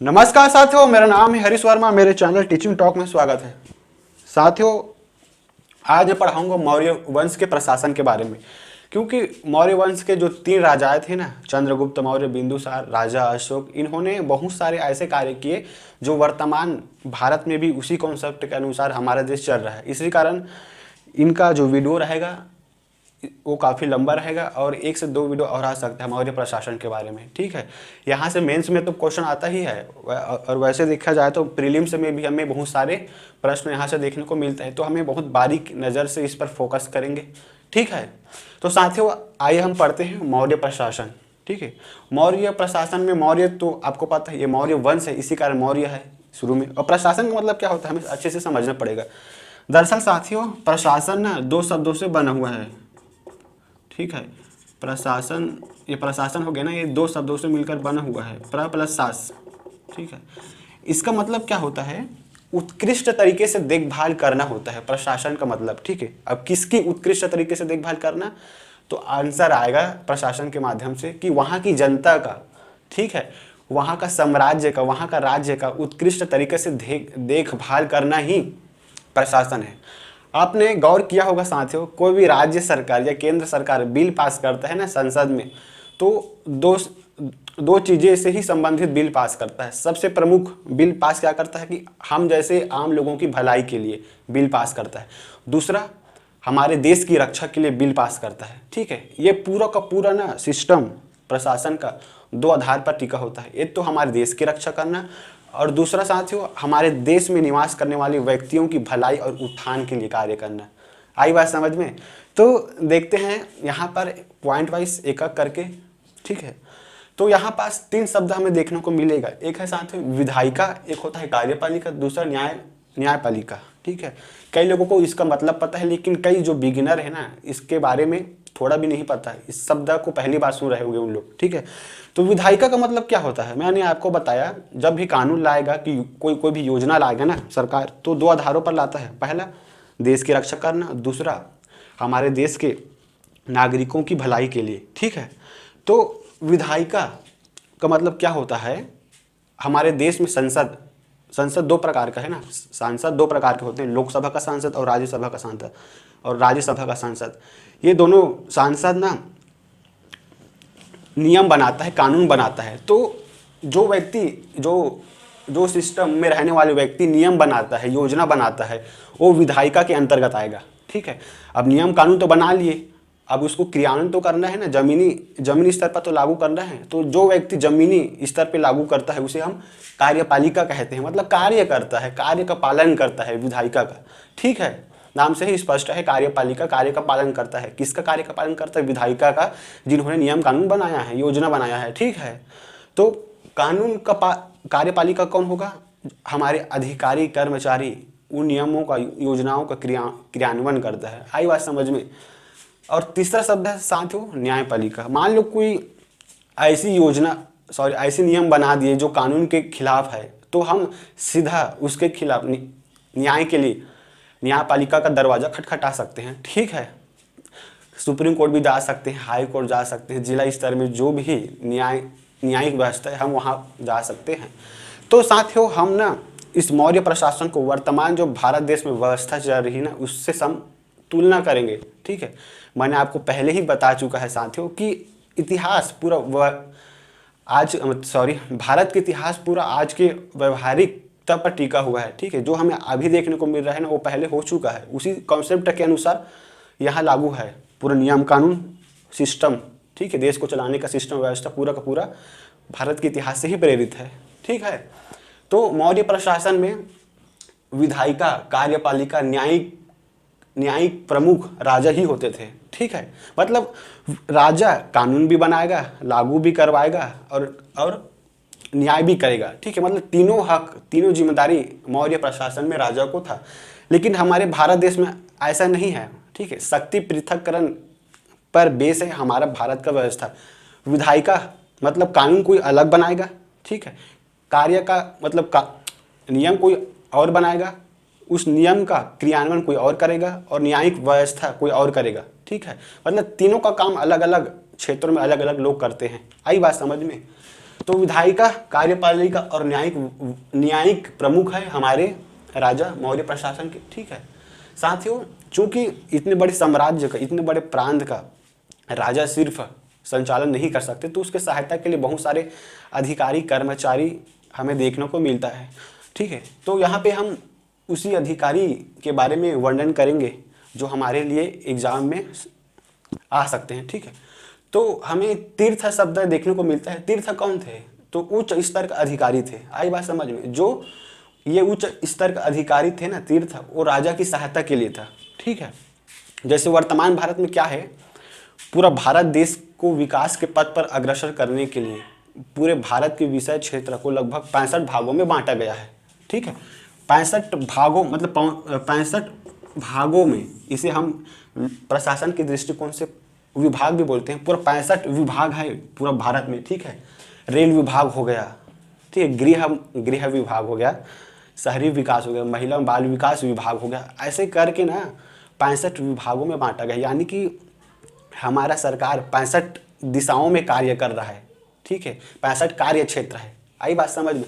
नमस्कार साथियों, मेरा नाम है हरीश वर्मा। मेरे चैनल टीचिंग टॉक में स्वागत है। साथियों, आज मैं पढ़ाऊंगा मौर्य वंश के प्रशासन के बारे में। क्योंकि मौर्य वंश के जो 3 राजाएं थे ना, चंद्रगुप्त मौर्य, बिंदुसार, राजा अशोक, इन्होंने बहुत सारे ऐसे कार्य किए जो वर्तमान भारत में भी उसी कॉन्सेप्ट के अनुसार हमारा देश चल रहा है। इसी कारण इनका जो वीडियो रहेगा वो काफ़ी लंबा रहेगा और 1 से 2 वीडियो और आ सकते हैं मौर्य प्रशासन के बारे में। ठीक है, यहाँ से मेंस में तो क्वेश्चन आता ही है और वैसे देखा जाए तो प्रीलिम्स में भी हमें बहुत सारे प्रश्न यहाँ से देखने को मिलते हैं, तो हमें बहुत बारीक नज़र से इस पर फोकस करेंगे। ठीक है, तो साथियों आइए हम पढ़ते हैं मौर्य प्रशासन। ठीक है, मौर्य प्रशासन में मौर्य तो आपको पता है, ये मौर्य वंश है, इसी कारण मौर्य है शुरू में। और प्रशासन का मतलब क्या होता है हमें अच्छे से समझना पड़ेगा। दरअसल साथियों, प्रशासन ना 2 शब्दों से बना हुआ है। ठीक है, प्रशासन, ये प्रशासन हो गया ना, ये 2 शब्दों से मिलकर बना हुआ है, प्र प्लस शास। ठीक है, इसका मतलब क्या होता है? उत्कृष्ट तरीके से देखभाल करना होता है प्रशासन का मतलब। ठीक है, अब किसकी उत्कृष्ट तरीके से देखभाल करना, तो आंसर आएगा प्रशासन के माध्यम से कि वहाँ की जनता का, ठीक है, वहाँ का साम्राज्य का, वहाँ का राज्य का उत्कृष्ट तरीके से देखभाल करना ही प्रशासन है। आपने गौर किया होगा साथियों, कोई भी राज्य सरकार या केंद्र सरकार बिल पास करता है ना संसद में, तो दो चीज़ें से ही संबंधित बिल पास करता है। सबसे प्रमुख बिल पास क्या करता है कि हम जैसे आम लोगों की भलाई के लिए बिल पास करता है। दूसरा, हमारे देश की रक्षा के लिए बिल पास करता है। ठीक है, ये पूरा का पूरा ना सिस्टम प्रशासन का 2 आधार पर टिका होता है। एक तो हमारे देश की रक्षा करना, और दूसरा साथियों हमारे देश में निवास करने वाले व्यक्तियों की भलाई और उत्थान के लिए कार्य करना। आई बात समझ में? तो देखते हैं यहाँ पर पॉइंट वाइज एक एक करके। ठीक है, तो यहाँ पास 3 शब्द हमें देखने को मिलेगा। एक है साथियों विधायिका, एक होता है कार्यपालिका, दूसरा न्यायपालिका। ठीक है, कई लोगों को इसका मतलब पता है, लेकिन कई जो बिगिनर है ना, इसके बारे में थोड़ा भी नहीं पता है, इस शब्द को पहली बार सुन रहे होंगे उन लोग। ठीक है, तो विधायिका का मतलब क्या होता है? मैंने आपको बताया, जब भी कानून लाएगा कि कोई भी योजना लाएगा ना सरकार, तो 2 आधारों पर लाता है। पहला, देश की रक्षा करना, दूसरा हमारे देश के नागरिकों की भलाई के लिए। ठीक है, तो विधायिका का मतलब क्या होता है? हमारे देश में संसद 2 प्रकार का है ना, सांसद 2 प्रकार के होते हैं, लोकसभा का सांसद और राज्यसभा का सांसद। और राज्यसभा का सांसद, ये दोनों सांसद ना नियम बनाता है, कानून बनाता है। तो जो व्यक्ति जो सिस्टम में रहने वाले व्यक्ति नियम बनाता है, योजना बनाता है, वो विधायिका के अंतर्गत आएगा। ठीक है, अब नियम कानून तो बना लिए, अब उसको क्रियान्वयन तो करना है ना, जमीनी स्तर पर तो लागू करना है। तो जो व्यक्ति जमीनी स्तर पर लागू करता है उसे हम कार्यपालिका कहते हैं, मतलब कार्य करता है, कार्य का पालन करता है विधायिका का। ठीक है, नाम से ही स्पष्ट है, कार्यपालिका कार्य का पालन करता है। किसका कार्य का पालन करता है? विधायिका का, जिन्होंने नियम कानून बनाया है, योजना बनाया है। ठीक है, तो कानून का कार्यपालिका कौन होगा? हमारे अधिकारी कर्मचारी उन नियमों का, योजनाओं का क्रियान्वयन करता है। आई बात समझ में? और तीसरा शब्द है साथियों न्यायपालिका। मान लो कोई ऐसी नियम बना दिए जो कानून के खिलाफ है, तो हम सीधा उसके खिलाफ न्याय के लिए न्यायपालिका का दरवाजा खटखटा सकते हैं। ठीक है, सुप्रीम कोर्ट भी जा सकते हैं, हाई कोर्ट जा सकते हैं, जिला स्तर में जो भी न्यायिक व्यवस्था है हम वहाँ जा सकते हैं। तो साथियों हम ना इस मौर्य प्रशासन को वर्तमान जो भारत देश में व्यवस्था चल रही है ना, उससे हम तुलना करेंगे। ठीक है, मैंने आपको पहले ही बता चुका है साथियों कि इतिहास पूरा भारत का इतिहास पूरा आज के व्यवहारिकता पर टिका हुआ है। ठीक है, जो हमें अभी देखने को मिल रहा है ना, वो पहले हो चुका है, उसी कॉन्सेप्ट के अनुसार यहाँ लागू है पूरा नियम कानून सिस्टम। ठीक है, देश को चलाने का सिस्टम व्यवस्था पूरा का पूरा भारत के इतिहास से ही प्रेरित है। ठीक है, तो मौर्य प्रशासन में विधायिका, कार्यपालिका, न्यायिक प्रमुख राजा ही होते थे। ठीक है, मतलब राजा कानून भी बनाएगा, लागू भी करवाएगा और न्याय भी करेगा। ठीक है, मतलब तीनों हक, तीनों जिम्मेदारी मौर्य प्रशासन में राजा को था। लेकिन हमारे भारत देश में ऐसा नहीं है। ठीक है, शक्ति पृथक्करण पर बेस है हमारा भारत का व्यवस्था। विधायिका मतलब कानून कोई अलग बनाएगा। ठीक है, कार्य का मतलब नियम कोई और बनाएगा, उस नियम का क्रियान्वयन कोई और करेगा, और न्यायिक व्यवस्था कोई और करेगा। ठीक है, मतलब तीनों का काम अलग अलग क्षेत्रों में अलग अलग लोग करते हैं। आई बात समझ में? तो विधायिका, कार्यपालिका और न्यायिक प्रमुख है हमारे राजा मौर्य प्रशासन के। ठीक है साथियों, चूंकि इतने बड़े साम्राज्य का, इतने बड़े प्रांत का राजा सिर्फ संचालन नहीं कर सकते, तो उसके सहायता के लिए बहुत सारे अधिकारी कर्मचारी हमें देखने को मिलता है। ठीक है, तो यहाँ पे हम उसी अधिकारी के बारे में वर्णन करेंगे जो हमारे लिए एग्जाम में आ सकते हैं। ठीक है, तो हमें तीर्थ शब्द देखने को मिलता है। तीर्थ कौन थे? तो उच्च स्तर का अधिकारी थे। आई बात समझ में? जो ये उच्च स्तर का अधिकारी थे ना, तीर्थ, वो राजा की सहायता के लिए था। ठीक है, जैसे वर्तमान भारत में क्या है, पूरा भारत देश को विकास के पथ पर अग्रसर करने के लिए पूरे भारत के विषय क्षेत्र को लगभग 65 भागों में बांटा गया है। ठीक है, 65 भागों मतलब 65 भागों में इसे हम प्रशासन के दृष्टिकोण से विभाग भी बोलते हैं। पूरा 65 विभाग है पूरा भारत में। ठीक है, रेल विभाग हो गया, ठीक है, गृह विभाग हो गया, शहरी विकास हो गया, महिला बाल विकास विभाग हो गया। ऐसे करके ना 65 विभागों में बांटा गया, यानी कि हमारा सरकार 65 दिशाओं में कार्य कर रहा है। ठीक है, 65 कार्य क्षेत्र है। आई बात समझ में?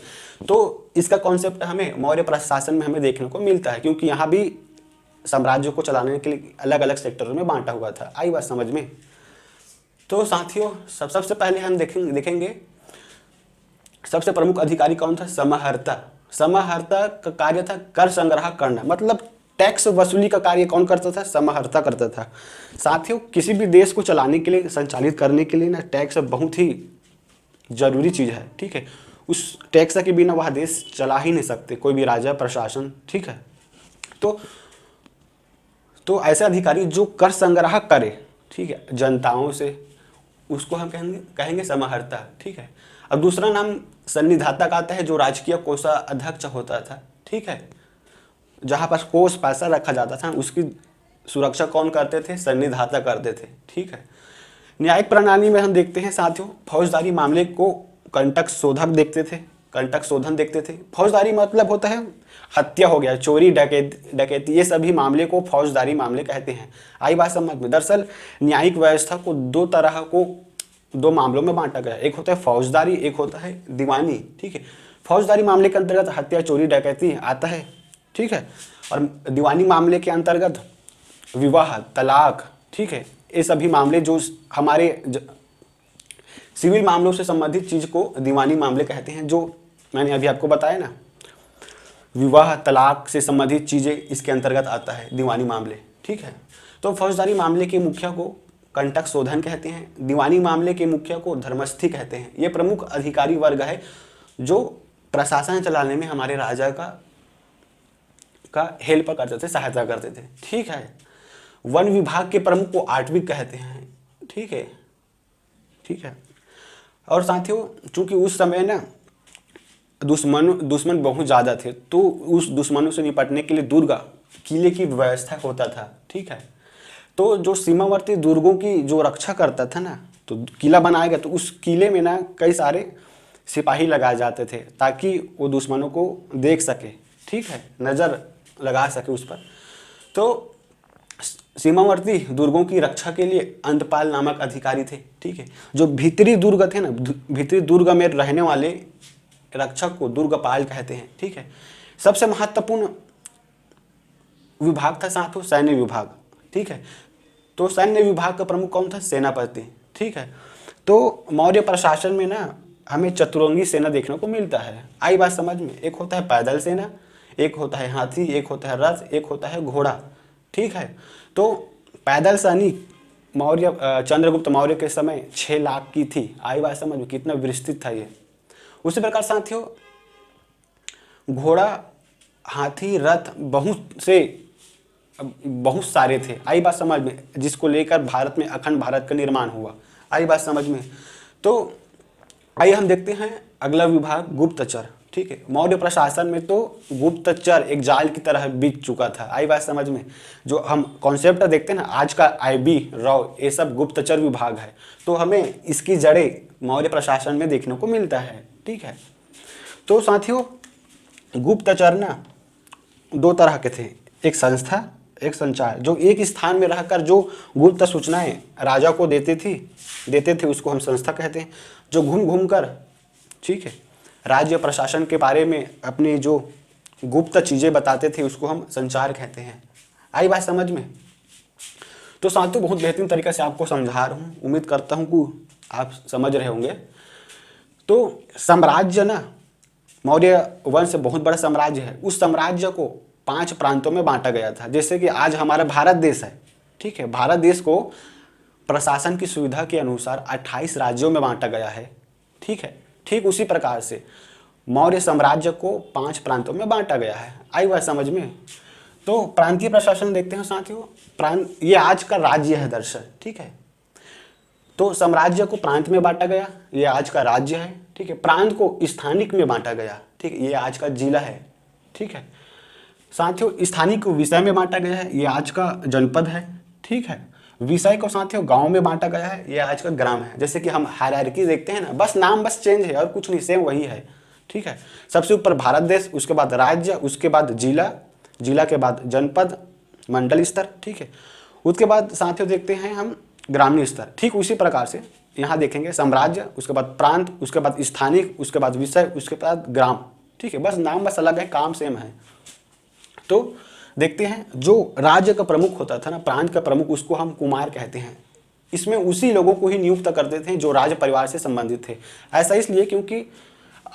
तो इसका कॉन्सेप्ट हमें मौर्य प्रशासन में हमें देखने को मिलता है, क्योंकि यहाँ भी साम्राज्य को चलाने के लिए अलग अलग सेक्टरों में बांटा हुआ था। आई बात समझ में? तो साथियों, सबसे पहले हम देखेंगे सबसे प्रमुख अधिकारी कौन था? समाहर्ता। समाहर्ता का कार्य था कर संग्रह करना, मतलब टैक्स वसूली का कार्य कौन करता था? समाहर्ता करता था। साथियों, किसी भी देश को चलाने के लिए, संचालित करने के लिए ना, टैक्स बहुत ही जरूरी चीज़ है। ठीक है, उस टैक्स के बिना वह देश चला ही नहीं सकते कोई भी राजा, प्रशासन। ठीक है, तो ऐसे अधिकारी जो कर संग्रह करे, ठीक है, जनताओं से, उसको हम कहेंगे समाहर्ता। ठीक है, अब दूसरा नाम सन्निधाता का आता है, जो राजकीय कोषाध्यक्ष होता था। ठीक है, जहाँ पर कोष पैसा रखा जाता था उसकी सुरक्षा कौन करते थे? सन्निधाता करते थे। ठीक है, न्यायिक प्रणाली में हम देखते हैं साथियों, फौजदारी मामले को कंटक शोधक देखते थे, कंटक शोधन देखते थे। फौजदारी मतलब होता है हत्या हो गया, चोरी, डकैती, ये सभी मामले को फौजदारी मामले कहते हैं। आई बात समझ में? दरअसल न्यायिक व्यवस्था को दो मामलों में बांटा गया, एक होता है फौजदारी, एक होता है दीवानी। ठीक है, फौजदारी मामले के अंतर्गत हत्या, चोरी, डकैती आता है। ठीक है, और दीवानी मामले के अंतर्गत विवाह, तलाक, ठीक है, ये सभी मामले जो हमारे सिविल मामलों से संबंधित चीज को दीवानी मामले कहते हैं, जो मैंने अभी आपको बताया ना, विवाह, तलाक से संबंधित चीजें इसके अंतर्गत आता है दीवानी मामले। ठीक है, तो फौजदारी मामले के मुखिया को कंटक शोधन कहते हैं, दीवानी मामले के मुखिया को धर्मस्थी कहते हैं। ये प्रमुख अधिकारी वर्ग है जो प्रशासन चलाने में हमारे राजा का हेल्प करते थे, सहायता करते थे। ठीक है, वन विभाग के प्रमुख को आठविक कहते हैं। ठीक है, ठीक है, और साथियों, चूंकि उस समय ना दुश्मन बहुत ज़्यादा थे, तो उस दुश्मनों से निपटने के लिए दुर्ग, किले की व्यवस्था होता था। ठीक है, तो जो सीमावर्ती दुर्गों की जो रक्षा करता था ना, तो किला बनाया गया, तो उस किले में ना कई सारे सिपाही लगाए जाते थे ताकि वो दुश्मनों को देख सके। ठीक है, नज़र लगा सके उस पर। तो सीमावर्ती दुर्गों की रक्षा के लिए अंतपाल नामक अधिकारी थे। ठीक है, जो भीतरी दुर्ग थे ना, भीतरी दुर्ग में रहने वाले रक्षक को दुर्गपाल कहते हैं। ठीक है, सबसे महत्वपूर्ण विभाग था साथियों सैन्य विभाग। ठीक है, तो सैन्य विभाग का प्रमुख कौन था? सेनापति। ठीक है, तो मौर्य प्रशासन में ना हमें चतुरंगी सेना देखने को मिलता है। आई बात समझ में? एक होता है पैदल सेना, एक होता है हाथी, एक होता है रथ, एक होता है घोड़ा। ठीक है, तो पैदल सैनिक चंद्रगुप्त मौर्य के समय 6 लाख की थी। आई बात समझ में? कितना विस्तृत था ये। उसी प्रकार साथियों, घोड़ा, हाथी, रथ बहुत सारे थे। आई बात समझ में? जिसको लेकर भारत में अखंड भारत का निर्माण हुआ। आई बात समझ में? तो आइए हम देखते हैं अगला विभाग, गुप्तचर। ठीक है, मौर्य प्रशासन में तो गुप्तचर एक जाल की तरह बिक चुका था। आई बात समझ में? जो हम कॉन्सेप्ट देखते हैं ना, आज का IB, राव, ये सब गुप्तचर विभाग है, तो हमें इसकी जड़ें मौर्य प्रशासन में देखने को मिलता है। ठीक है, तो साथियों, गुप्तचर ना 2 तरह के थे, एक संस्था, एक संचार। जो एक स्थान में रहकर जो गुप्त सूचनाएं राजा को देते थे, उसको हम संस्था कहते हैं। जो घूम घूम कर ठीक है। राज्य प्रशासन के बारे में अपनी जो गुप्त चीज़ें बताते थे उसको हम संचार कहते हैं। आई बात समझ में? तो साथियों बहुत बेहतरीन तरीके से आपको समझा रहा हूँ, उम्मीद करता हूँ कि आप समझ रहे होंगे। तो साम्राज्य ना, मौर्य वंश बहुत बड़ा साम्राज्य है। उस साम्राज्य को 5 प्रांतों में बांटा गया था। जैसे कि आज हमारा भारत देश है, ठीक है, भारत देश को प्रशासन की सुविधा के अनुसार 28 राज्यों में बांटा गया है, ठीक है। ठीक उसी प्रकार से मौर्य साम्राज्य को 5 प्रांतों में बांटा गया है। आई बात समझ में? तो प्रांतीय प्रशासन देखते हैं साथियों। प्रांत ये आज का राज्य है दरअसल, ठीक है। तो साम्राज्य को प्रांत में बांटा गया, ये आज का राज्य है, ठीक है। प्रांत को स्थानिक में बांटा गया, ठीक है, ये आज का जिला है, ठीक है। साथियों स्थानिक को विषय में बांटा गया है, ये आज का जनपद है, ठीक है। विषय को साथियों गांव में बांटा गया है, ये आज का ग्राम है। जैसे कि हम हायरार्की देखते हैं ना, बस नाम बस चेंज है और कुछ नहीं, सेम वही है, ठीक है। सबसे ऊपर भारत देश, उसके बाद राज्य, उसके बाद जिला, जिला के बाद जनपद, मंडल स्तर, ठीक है। उसके बाद साथियों देखते हैं हम ग्रामीण स्तर। ठीक उसी प्रकार से यहाँ देखेंगे साम्राज्य, उसके बाद प्रांत, उसके बाद स्थानिक, उसके बाद विषय, उसके बाद ग्राम, ठीक है। बस नाम बस अलग है, काम सेम है। तो देखते हैं जो राज्य का प्रमुख होता था ना, प्रांत का प्रमुख, उसको हम कुमार कहते हैं। इसमें उसी लोगों को ही नियुक्त करते थे जो राज परिवार से संबंधित थे। ऐसा इसलिए क्योंकि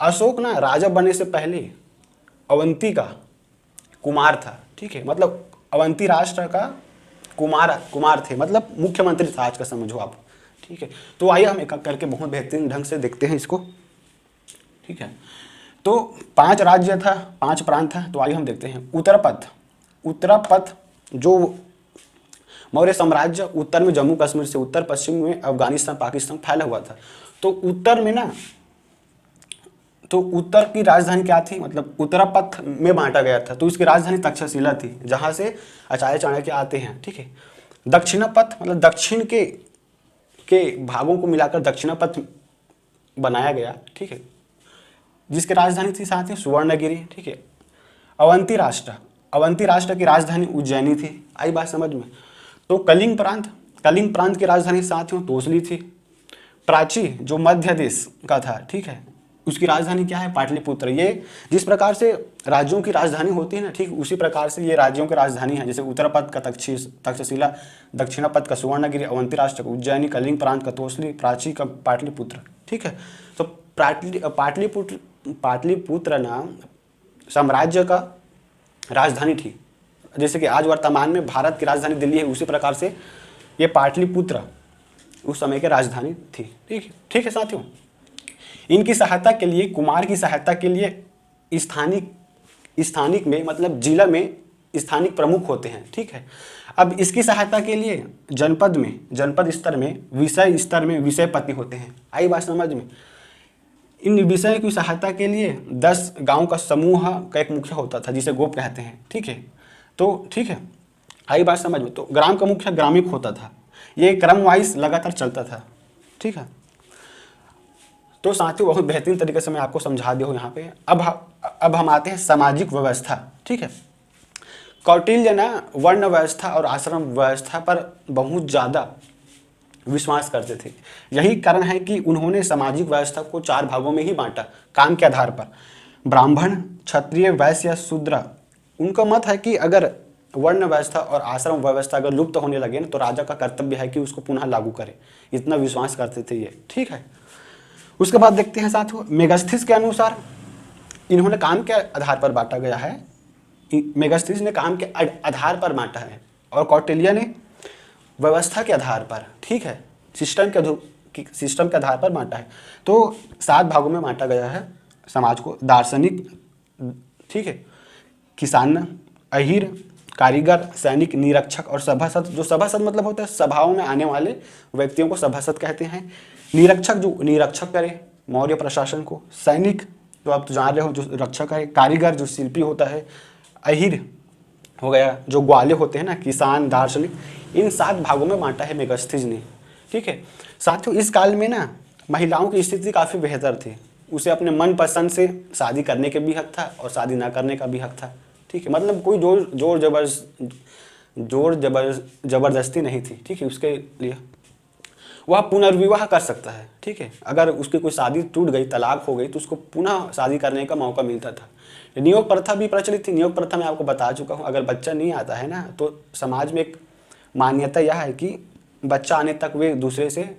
अशोक ना राजा बनने से पहले अवंती का कुमार था, ठीक है। मतलब अवंती राष्ट्र का कुमार थे, मतलब मुख्यमंत्री था आज का, समझो आप, ठीक है। तो आइए हम एक एक करके बहुत बेहतरीन ढंग से देखते हैं इसको, ठीक है। तो 5 राज्य था, 5 प्रांत था। तो आइए हम देखते हैं उत्तरपथ जो मौर्य साम्राज्य उत्तर में जम्मू कश्मीर से उत्तर पश्चिम में अफगानिस्तान पाकिस्तान फैला हुआ था। तो उत्तर में ना, तो उत्तर की राजधानी क्या थी, मतलब उत्तरपथ में बांटा गया था। तो इसकी राजधानी तक्षशिला थी, जहां से आचार्य चाणक्य आते हैं, ठीक है। दक्षिणपथ मतलब दक्षिण के भागों को मिलाकर दक्षिणपथ बनाया गया, ठीक है, जिसकी राजधानी थी साथ ही सुवर्णगिरी, ठीक है। अवंती राष्ट्र की राजधानी उज्जैनी थी। आई बात समझ में? तो कलिंग प्रांत की राजधानी साथियों तोसली थी। प्राची जो मध्य देश का था, ठीक है, उसकी राजधानी क्या है, पाटलिपुत्र। ये जिस प्रकार से राज्यों की राजधानी होती है ना, ठीक उसी प्रकार से ये राज्यों की राजधानी है। जैसे उत्तरपथ का तक्षशिला, दक्षिणपथ का सुवर्णगिरी, अवंती राष्ट्र का उज्जैनी, कलिंग प्रांत का तोसली, प्राची का पाटलिपुत्र, ठीक है। तो पाटलिपुत्र नाम साम्राज्य का राजधानी थी। जैसे कि आज वर्तमान में भारत की राजधानी दिल्ली है, उसी प्रकार से ये पाटलिपुत्र उस समय की राजधानी थी, ठीक है साथियों। इनकी सहायता के लिए, कुमार की सहायता के लिए स्थानिक में मतलब जिला में स्थानिक प्रमुख होते हैं, ठीक है। अब इसकी सहायता के लिए जनपद स्तर में, विषय स्तर में विषयपति होते हैं। आई बात समझ में? इन विषय की सहायता के लिए 10 गांव का समूह का एक मुखिया होता था, जिसे गोप कहते हैं, ठीक है। तो ठीक है, आई बात समझ में? तो ग्राम का मुखिया ग्रामिक होता था। ये क्रम वाइज लगातार चलता था, ठीक है। तो साथियों बहुत बेहतरीन तरीके से मैं आपको समझा दिया हूँ यहाँ पे। अब हम आते हैं सामाजिक व्यवस्था, ठीक है। कौटिल्य ना वर्ण व्यवस्था और आश्रम व्यवस्था पर बहुत ज़्यादा विश्वास करते थे। यही कारण है कि उन्होंने सामाजिक व्यवस्था को 4 भागों में ही बांटा काम के आधार पर। ब्राह्मण, क्षत्रिय, वैश्य या शूद्र। उनका मत है कि अगर वर्ण व्यवस्था और आश्रम व्यवस्था अगर लुप्त होने लगे ना, तो राजा का कर्तव्य है कि उसको पुनः लागू करे। इतना विश्वास करते थे ये, ठीक है। उसके बाद देखते हैं साथियों, मेगास्थिस के अनुसार इन्होंने काम के आधार पर बांटा गया है। मेगास्थिस ने काम के आधार पर बांटा है और कौटिल्य ने व्यवस्था के आधार पर, ठीक है, सिस्टम के आधार पर बांटा है। तो 7 भागों में बांटा गया है समाज को। दार्शनिक, ठीक है, किसान, अहीर, कारीगर, सैनिक, निरीक्षक और सभासद। जो सभासद मतलब होता है सभाओं में आने वाले व्यक्तियों को सभासद कहते हैं। निरीक्षक जो निरीक्षक करे मौर्य प्रशासन को। सैनिक जो आप तो जान रहे हो जो रक्षक है। कारीगर जो शिल्पी होता है। अहीर हो गया जो ग्वाले होते हैं ना, किसान, दार्शनिक। इन 7 भागों में बांटा है मेगास्थिस ने, ठीक है। साथियों इस काल में ना महिलाओं की स्थिति काफ़ी बेहतर थी। उसे अपने मन पसंद से शादी करने के भी हक था और शादी ना करने का भी हक था, ठीक है। मतलब कोई जोर जबरदस्ती नहीं थी, ठीक है, उसके लिए। वह पुनर्विवाह कर सकता है। ठीक है, अगर उसकी कोई शादी टूट गई, तलाक हो गई, तो उसको पुनः शादी करने का मौका मिलता था। नियोग प्रथा भी प्रचलित थी। नियोग प्रथा मैं आपको बता चुका हूँ, अगर बच्चा नहीं आता है ना तो समाज में एक मान्यता यह है कि बच्चा आने तक वे दूसरे से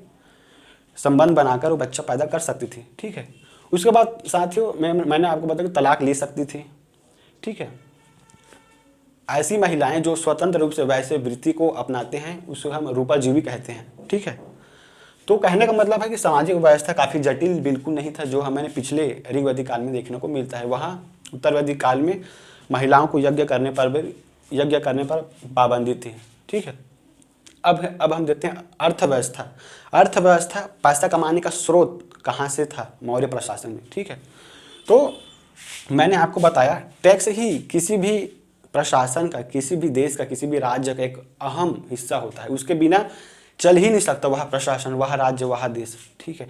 संबंध बनाकर वो बच्चा पैदा कर सकती थी। ठीक है, उसके बाद साथियों मैंने आपको बताया कि तलाक ले सकती थी। ठीक है, ऐसी महिलाएं जो स्वतंत्र रूप से वैसे वृत्ति को अपनाते हैं उसे हम रूपाजीवी कहते हैं। ठीक है, तो कहने का मतलब है कि सामाजिक व्यवस्था काफ़ी जटिल बिल्कुल नहीं था जो हमें पिछले ऋग्वैदिक काल में देखने को मिलता है। वहाँ उत्तर वैदिक काल में महिलाओं को यज्ञ करने पर पाबंदी थी। ठीक है, अब हम देखते हैं अर्थव्यवस्था। अर्थव्यवस्था, पैसा कमाने का स्रोत कहाँ से था? मौर्य प्रशासन में। ठीक है, तो मैंने आपको बताया टैक्स ही किसी भी प्रशासन का, किसी भी देश का, किसी भी राज्य का एक अहम हिस्सा होता है। उसके बिना चल ही नहीं सकता वह प्रशासन, वह राज्य, वह देश। ठीक है,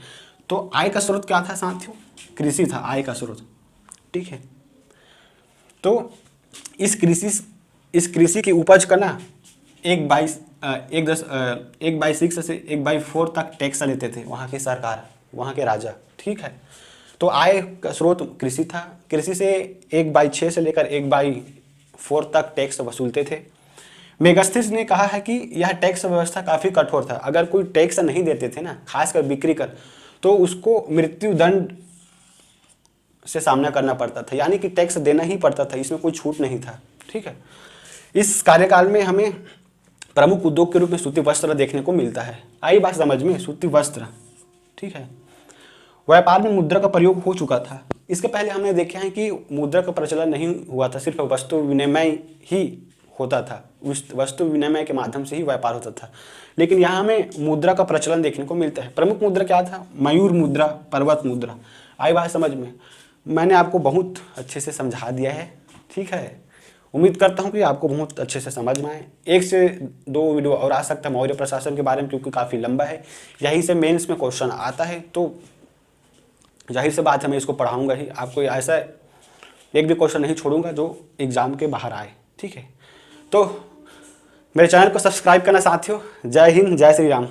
तो आय का स्रोत क्या था साथियों? कृषि था आय का स्रोत। ठीक है, तो इस कृषि की उपज का ना 1/6 से 1/4 तक टैक्स लेते थे वहाँ की सरकार, वहाँ के राजा। ठीक है, तो आय का स्रोत कृषि था। कृषि से 1/6 से लेकर 1/4 तक टैक्स वसूलते थे। मेगास्थनीज ने कहा है कि यह टैक्स व्यवस्था काफ़ी कठोर था। अगर कोई टैक्स नहीं देते थे ना, खासकर बिक्री कर, तो उसको मृत्यु दंड से सामना करना पड़ता था, यानी कि टैक्स देना ही पड़ता था, इसमें कोई छूट नहीं था। ठीक है, इस कार्यकाल में हमें प्रमुख उद्योग के रूप में सूती वस्त्र देखने को मिलता है। आई बात समझ में? सूती वस्त्र। ठीक है, व्यापार में मुद्रा का प्रयोग हो चुका था। इसके पहले हमने देखा है कि मुद्रा का प्रचलन नहीं हुआ था, सिर्फ वस्तु विनिमय ही होता था। उस वस्तु विनिमय के माध्यम से ही व्यापार होता था। लेकिन यहाँ हमें मुद्रा का प्रचलन देखने को मिलता है। प्रमुख मुद्रा क्या था? मयूर मुद्रा, पर्वत मुद्रा। आई बात समझ में? मैंने आपको बहुत अच्छे से समझा दिया है। ठीक है, उम्मीद करता हूँ कि आपको बहुत अच्छे से समझ में आए। 1 से 2 वीडियो और आ सकता है मौर्य प्रशासन के बारे में, क्योंकि काफ़ी लंबा है। यहीं से मेंस में क्वेश्चन आता है, तो जाहिर सी बात है मैं इसको पढ़ाऊँगा ही। आपको ऐसा एक भी क्वेश्चन नहीं छोड़ूंगा जो एग्जाम के बाहर आए। ठीक है, तो मेरे चैनल को सब्सक्राइब करना साथियों। जय हिंद, जय श्री राम।